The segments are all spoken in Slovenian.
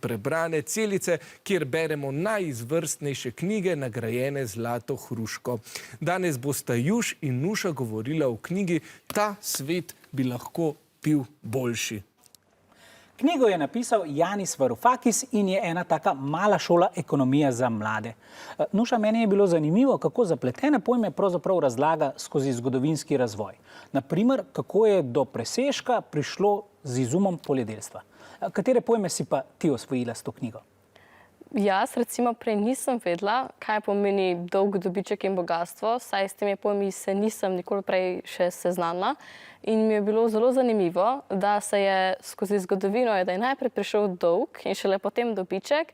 prebrane celice, kjer beremo najizvrstnejše knjige, nagrajene z zlato hruško. Danes bosta Juš in Nuša govorila o knjigi Ta svet bi lahko bil boljši. Knjigo je napisal Yanis Varoufakis in je ena taka mala šola ekonomije za mlade. Nuša, meni je bilo zanimivo, kako zapletene pojme pravzaprav razlaga skozi zgodovinski razvoj. Naprimer, kako je do presežka prišlo z izumom poljedelstva. Katere pojme si pa ti osvojila s to knjigo? Jaz recimo prej nisem vedela, kaj pomeni dolg dobiček in bogatstvo, saj s temi pojmi se nisem nikoli prej še seznanila. In mi je bilo zelo zanimivo, da se je skozi zgodovino, da je najprej prišel dolg in šele potem dobiček.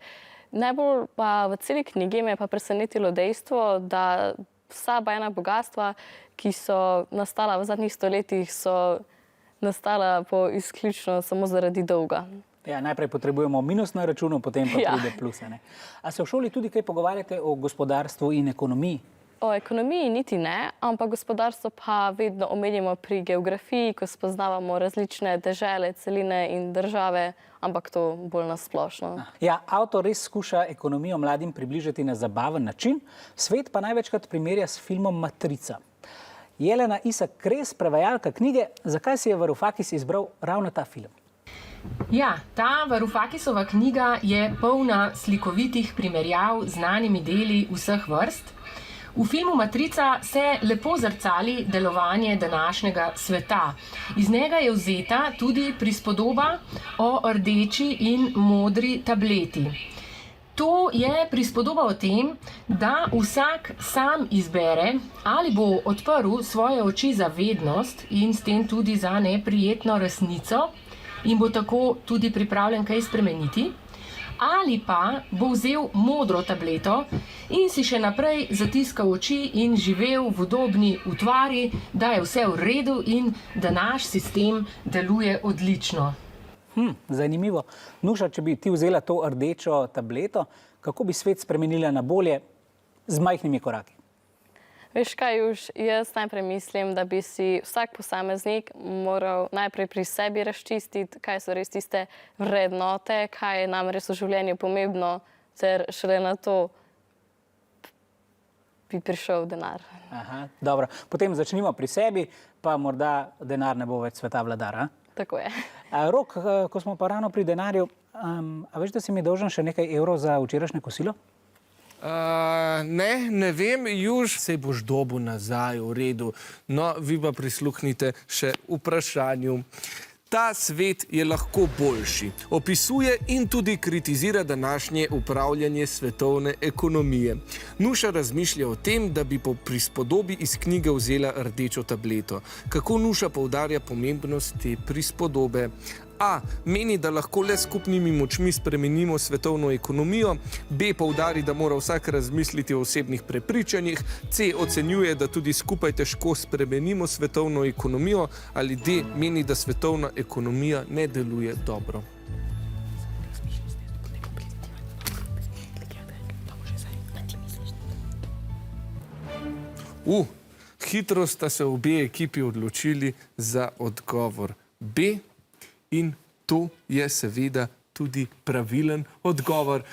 Najbolj pa v celi knjigi me je pa presenetilo dejstvo, da vsa bajna bogatstva, ki so nastala v zadnjih stoletjih, so nastala izključno samo zaradi dolga. Ja, najprej potrebujemo minus na računu, potem pa pride plus. A se v šoli tudi kaj pogovarjate o gospodarstvu in ekonomiji? O ekonomiji niti ne, ampak gospodarstvo pa vedno omenjamo pri geografiji, ko spoznavamo različne dežele, celine in države, ampak to bolj nasplošno. Ja, avtor res skuša ekonomijo mladim približati na zabaven način, svet pa največkrat primerja s filmom Matrica. Jelena Isak Kres, prevajalka knjige, zakaj si je Varoufakis izbral ravno ta film? Ja, ta Varoufakisova knjiga je polna slikovitih primerjav z znanimi deli vseh vrst. V filmu Matrica se lepo zrcali delovanje današnjega sveta. Iz njega je vzeta tudi prispodoba o rdeči in modri tableti. To je prispodoba o tem, da vsak sam izbere, ali bo odprl svoje oči za vednost in s tem tudi za neprijetno resnico in bo tako tudi pripravljen kaj spremeniti, ali pa bo vzel modro tableto in si še naprej zatiskal oči in živel v udobni utvari, da je vse v redu in da naš sistem deluje odlično. Zanimivo. Nuša, če bi ti vzela to rdečo tableto, kako bi svet spremenila na bolje z majhnimi koraki? Veš kaj, Juš, jaz najprej mislim, da bi si vsak posameznik moral najprej pri sebi razčistiti, kaj so res tiste vrednote, kaj je nam res v življenju pomembno, ter šele na to bi prišel denar. Aha, dobro. Potem začnimo pri sebi, pa morda denar ne bo več sveta vladar, a? Tako je. Rok, ko smo pa ravno pri denarju, a veš, da si mi dolžen še nekaj evrov za včerajšnje kosilo? Ne vem, Juž, sej boš dobil nazaj, v redu. No, vi pa prisluhnite še vprašanju. Ta svet je lahko boljši. Opisuje in tudi kritizira današnje upravljanje svetovne ekonomije. Nuša razmišlja o tem, da bi po prispodobi iz knjige vzela rdečo tableto. Kako Nuša poudarja pomembnost te prispodobe? A. Meni, da lahko le skupnimi močmi spremenimo svetovno ekonomijo. B. Poudari, da mora vsak razmisliti o osebnih prepričanjih. C. Ocenjuje, da tudi skupaj težko spremenimo svetovno ekonomijo. Ali D. Meni, da svetovna ekonomija ne deluje dobro. Hitro sta se obe ekipi odločili za odgovor B. In to je seveda tudi pravilen odgovor.